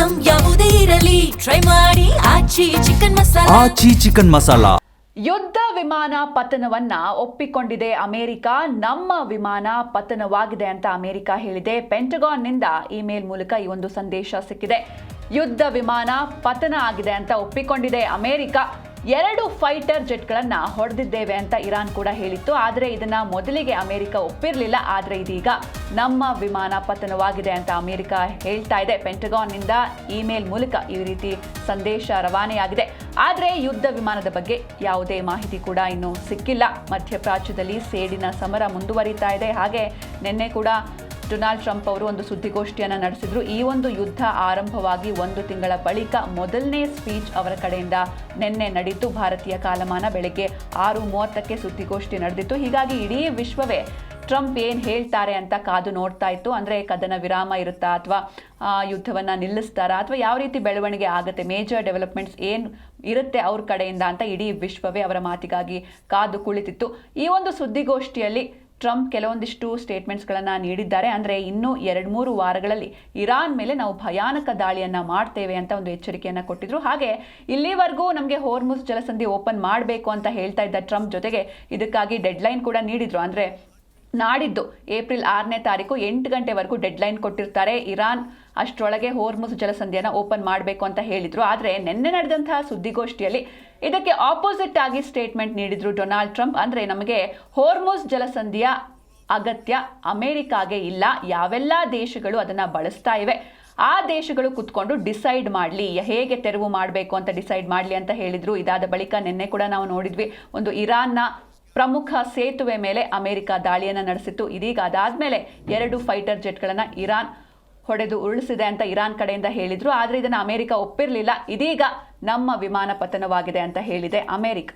Item ಯಾವುದೇ ಇರಲಿ try ಮಾಡಿ ಆಚಿ ಚಿಕನ್ ಮಸಾಲಾ. ಯುದ್ಧ ವಿಮಾನ ಪತನವನ್ನ ಒಪ್ಪಿಕೊಂಡಿದೆ ಅಮೆರಿಕ. ನಮ್ಮ ವಿಮಾನ ಪತನವಾಗಿದೆ ಅಂತ ಅಮೆರಿಕ ಹೇಳಿದೆ. ಪೆಂಟಗಾನ್ನಿಂದ ಇಮೇಲ್ ಮೂಲಕ ಈ ಒಂದು ಸಂದೇಶ ಸಿಕ್ಕಿದೆ. ಯುದ್ಧ ವಿಮಾನ ಪತನ ಆಗಿದೆ ಅಂತ ಒಪ್ಪಿಕೊಂಡಿದೆ ಅಮೆರಿಕ. 2 ಫೈಟರ್ ಜೆಟ್ಗಳನ್ನ ಹೊಡೆದಿದ್ದೇವೆ ಅಂತ ಇರಾನ್ ಕೂಡ ಹೇಳಿತ್ತು. ಆದರೆ ಇದನ್ನ ಮೊದಲಿಗೆ ಅಮೆರಿಕ ಒಪ್ಪಿರಲಿಲ್ಲ. ಆದರೆ ಇದೀಗ ನಮ್ಮ ವಿಮಾನ ಪತನವಾಗಿದೆ ಅಂತ ಅಮೆರಿಕ ಹೇಳ್ತಾ ಇದೆ. ಪೆಂಟಗಾನ್ನಿಂದ ಇಮೇಲ್ ಮೂಲಕ ಈ ರೀತಿ ಸಂದೇಶ ರವಾನೆಯಾಗಿದೆ. ಆದರೆ ಯುದ್ಧ ವಿಮಾನದ ಬಗ್ಗೆ ಯಾವುದೇ ಮಾಹಿತಿ ಕೂಡ ಇನ್ನೂ ಸಿಕ್ಕಿಲ್ಲ. ಮಧ್ಯಪ್ರಾಚ್ಯದಲ್ಲಿ ಸೇಡಿನ ಸಮರ ಮುಂದುವರಿತಾ ಇದೆ. ಹಾಗೆ ನಿನ್ನೆ ಕೂಡ ಡೊನಾಲ್ಡ್ ಟ್ರಂಪ್ ಅವರು ಒಂದು ಸುದ್ದಿಗೋಷ್ಠಿಯನ್ನು ನಡೆಸಿದ್ರು. ಈ ಒಂದು ಯುದ್ಧ ಆರಂಭವಾಗಿ 1 ತಿಂಗಳ ಬಳಿಕ ಮೊದಲನೇ ಸ್ಪೀಚ್ ಅವರ ಕಡೆಯಿಂದ ನಿನ್ನೆ ನಡೆಯಿತು. ಭಾರತೀಯ ಕಾಲಮಾನ ಬೆಳಗ್ಗೆ 6:30ಕ್ಕೆ ಸುದ್ದಿಗೋಷ್ಠಿ ನಡೆದಿತ್ತು. ಹೀಗಾಗಿ ಇಡೀ ವಿಶ್ವವೇ ಟ್ರಂಪ್ ಏನು ಹೇಳ್ತಾರೆ ಅಂತ ಕಾದು ನೋಡ್ತಾ ಇತ್ತು. ಅಂದರೆ ಕದನ ವಿರಾಮ ಇರುತ್ತಾ ಅಥವಾ ಯುದ್ಧವನ್ನು ನಿಲ್ಲಿಸ್ತಾರಾ ಅಥವಾ ಯಾವ ರೀತಿ ಬೆಳವಣಿಗೆ ಆಗುತ್ತೆ, ಮೇಜರ್ ಡೆವಲಪ್ಮೆಂಟ್ಸ್ ಏನು ಇರುತ್ತೆ ಅವ್ರ ಕಡೆಯಿಂದ ಅಂತ ಇಡೀ ವಿಶ್ವವೇ ಅವರ ಮಾತಿಗಾಗಿ ಕಾದು ಕುಳಿತಿತ್ತು. ಈ ಒಂದು ಸುದ್ದಿಗೋಷ್ಠಿಯಲ್ಲಿ ಟ್ರಂಪ್ ಕೆಲವೊಂದಿಷ್ಟು ಸ್ಟೇಟ್ಮೆಂಟ್ಸ್ಗಳನ್ನು ನೀಡಿದ್ದಾರೆ. ಅಂದರೆ ಇನ್ನೂ 2-3 ವಾರಗಳಲ್ಲಿ ಇರಾನ್ ಮೇಲೆ ನಾವು ಭಯಾನಕ ದಾಳಿಯನ್ನು ಮಾಡ್ತೇವೆ ಅಂತ ಒಂದು ಎಚ್ಚರಿಕೆಯನ್ನು ಕೊಟ್ಟಿದ್ರು. ಹಾಗೆ ಇಲ್ಲಿವರೆಗೂ ನಮಗೆ ಹೋರ್ಮುಜ್ ಜಲಸಂಧಿ ಓಪನ್ ಮಾಡಬೇಕು ಅಂತ ಹೇಳ್ತಾ ಇದ್ದ ಟ್ರಂಪ್ ಜೊತೆಗೆ ಇದಕ್ಕಾಗಿ ಡೆಡ್ಲೈನ್ ಕೂಡ ನೀಡಿದ್ರು. ಅಂದರೆ ನಾಡಿದ್ದು ಏಪ್ರಿಲ್ 6ನೇ ತಾರೀಕು 8 ಗಂಟೆವರೆಗೂ ಡೆಡ್ಲೈನ್ ಕೊಟ್ಟಿರ್ತಾರೆ. ಇರಾನ್ ಅಷ್ಟರೊಳಗೆ ಹೋರ್ಮುಜ್ ಜಲಸಂಧಿಯನ್ನು ಓಪನ್ ಮಾಡಬೇಕು ಅಂತ ಹೇಳಿದ್ರು. ಆದರೆ ನಿನ್ನೆ ನಡೆದಂತಹ ಸುದ್ದಿಗೋಷ್ಠಿಯಲ್ಲಿ ಇದಕ್ಕೆ ಆಪೋಸಿಟ್ ಆಗಿ ಸ್ಟೇಟ್ಮೆಂಟ್ ನೀಡಿದ್ರು ಡೊನಾಲ್ಡ್ ಟ್ರಂಪ್. ಅಂದರೆ ನಮಗೆ ಹೋರ್ಮುಜ್ ಜಲಸಂಧಿಯ ಅಗತ್ಯ ಅಮೆರಿಕಾಗೆ ಇಲ್ಲ, ಯಾವೆಲ್ಲ ದೇಶಗಳು ಅದನ್ನು ಬಳಸ್ತಾ ಇವೆ ಆ ದೇಶಗಳು ಕುತ್ಕೊಂಡು ಡಿಸೈಡ್ ಮಾಡಲಿ, ಹೇಗೆ ತೆರವು ಮಾಡಬೇಕು ಅಂತ ಡಿಸೈಡ್ ಮಾಡಲಿ ಅಂತ ಹೇಳಿದ್ರು. ಇದಾದ ಬಳಿಕ ನಿನ್ನೆ ಕೂಡ ನಾವು ನೋಡಿದ್ವಿ, ಒಂದು ಇರಾನ್ನ ಪ್ರಮುಖ ಸೇತುವೆ ಮೇಲೆ ಅಮೆರಿಕ ದಾಳಿಯನ್ನು ನಡೆಸಿತ್ತು. ಇದೀಗ ಅದಾದಮೇಲೆ 2 ಫೈಟರ್ ಜೆಟ್ಗಳನ್ನು ಇರಾನ್ ಹೊಡೆದು ಉರುಳಿಸಿದೆ ಅಂತ ಇರಾನ್ ಕಡೆಯಿಂದ ಹೇಳಿದ್ರು. ಆದರೆ ಇದನ್ನು ಅಮೆರಿಕ ಒಪ್ಪಿರಲಿಲ್ಲ. ಇದೀಗ ನಮ್ಮ ವಿಮಾನ ಪತನವಾಗಿದೆ ಅಂತ ಹೇಳಿದೆ ಅಮೆರಿಕ.